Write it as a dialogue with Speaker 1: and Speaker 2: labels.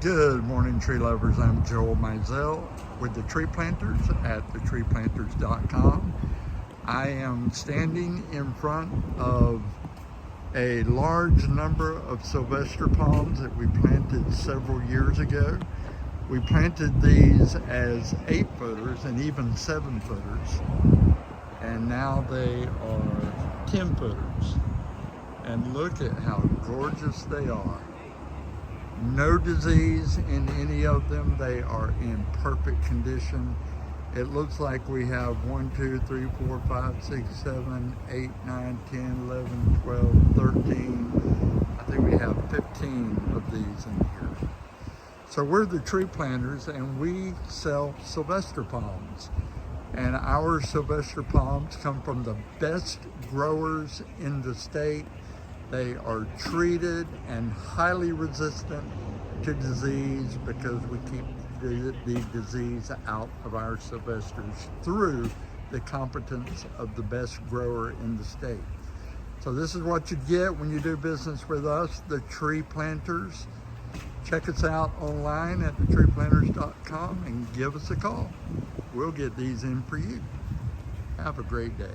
Speaker 1: Good morning, tree lovers. I'm Joel Mizell with the Tree Planters at thetreeplanters.com. I am standing in front of a large number of Sylvester Palms that we planted several years ago. We planted these as 8-footers and even 7-footers, and now they are 10-footers. And look at how gorgeous they are. No disease in any of them. They are in perfect condition. It looks like we have 1, 2, 3, 4, 5, 6, 7, 8, 9, 10, 11, 12, 13. I think we have 15 of these in here. So we're the Tree Planters and we sell Sylvester Palms. And our Sylvester Palms come from the best growers in the state. They are treated and highly resistant to disease because we keep the disease out of our Sylvesters through the competence of the best grower in the state. So this is what you get when you do business with us, the Tree Planters. Check us out online at thetreeplanters.com and give us a call. We'll get these in for you. Have a great day.